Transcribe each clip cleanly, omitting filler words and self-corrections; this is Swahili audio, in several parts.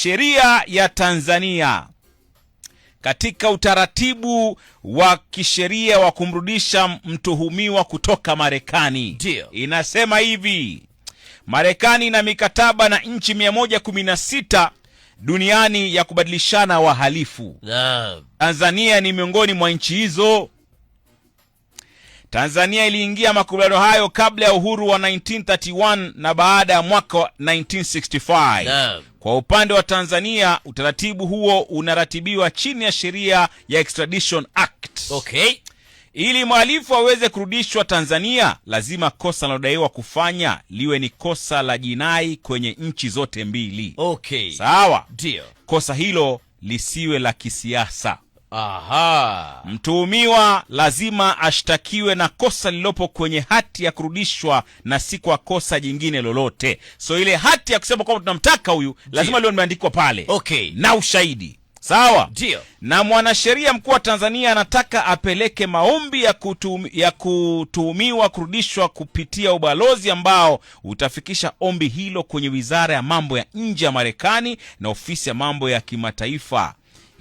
sheria ya Tanzania katika utaratibu wa kisheria wa kumrudisha mtuhumiwa kutoka Marekani inasema hivi: Marekani ina mikataba na nchi 116 duniani ya kubadilishana wahalifu. Tanzania ni miongoni mwa nchi hizo. Tanzania iliingia makubaliano hayo kabla ya uhuru wa 1931 na baada ya mwaka wa 1965. Kwa upande wa Tanzania, utaratibu huo unaratibiwa chini ya sheria ya Extradition Act. Ili mhalifu aweze kurudishwa Tanzania, lazima kosa linalodaiwa kufanya liwe ni kosa la jinai kwenye nchi zote mbili. Sawa? Ndio. Kosa hilo lisiwe la kisiasa. Mtuhumiwa lazima ashtakiwe na kosa lilopo kwenye hati ya kurudishwa na si kwa kosa jingine lolote. So ile hati ya kusema kwamba tunamtaka huyu lazima liwe limeandikwa pale. Na ushahidi. Sawa? Ndio. Na mwanasheria mkuu wa Tanzania anataka apeleke maombi ya kutuhumiwa kurudishwa kupitia ubalozi ambao utafikisha ombi hilo kwenye Wizara ya Mambo ya Nje ya Marekani na Ofisi ya Mambo ya Kimataifa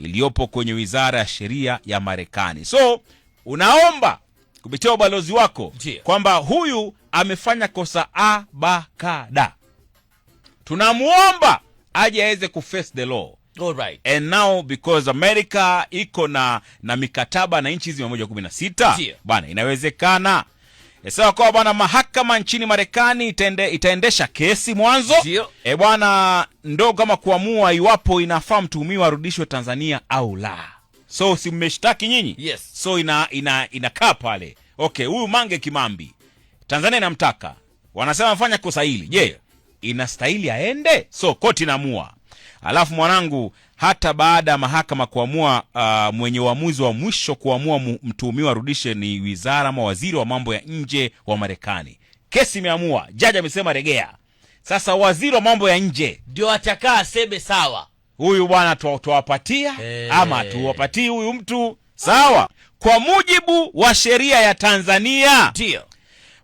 iliyopo kwenye Wizara ya Sheria ya Marekani. So, unaomba kupitia ubalozi wako kwamba huyu amefanya kosa A, B, K, D. Tunamuomba aje aweze kuface the law. And now because America iko na mikataba na nchi hizi 116, bana inawezekana. Sawa kwa bwana, mahakama nchini Marekani itaendesha kesi mwanzo. Bwana, ndo kama kuamua iwapo inafaa mtuhumiwa arudishwe Tanzania au la. So si mmeshtaki nyinyi? So inakaa pale. Huyu Mange Kimambi Tanzania inamtaka. Wanasema mfanya kosa hili. Je, inastahili aende? So koti inaamua. Alafu mwanangu, hata baada ya mahakama kuamua, mwenye uamuzi wa mwisho kuamua mtuhumiwa arudishe ni wizara ama waziri wa mambo ya nje wa Marekani. Kesi imeamua, jaji amesema regea. Sasa waziri wa mambo ya nje ndio atakaa aseme sawa, huyu bwana tuwapatia ama tuwapatii huyu mtu. Sawa? Kwa mujibu wa sheria ya Tanzania, ndio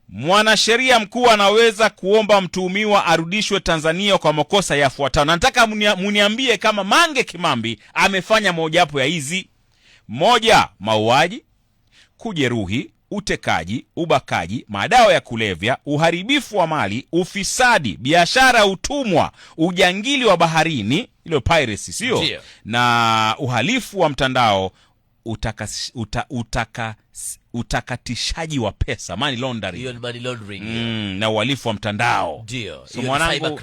mwanasheria mkuu anaweza kuomba mtuhumiwa arudishwe Tanzania kwa makosa yafuatayo. Nataka muniambie kama Mange Kimambi amefanya mojawapo ya hizi: 1, mauaji, kujeruhi, utekaji, ubakaji, madawa ya kulevya, uharibifu wa mali, ufisadi, biashara ya utumwa, ujangili wa baharini, ile piracy sio, na uhalifu wa mtandao, utakatishaji wa pesa, money laundering. Money laundering. Na uhalifu wa mtandao. Ndio. So mwanangu,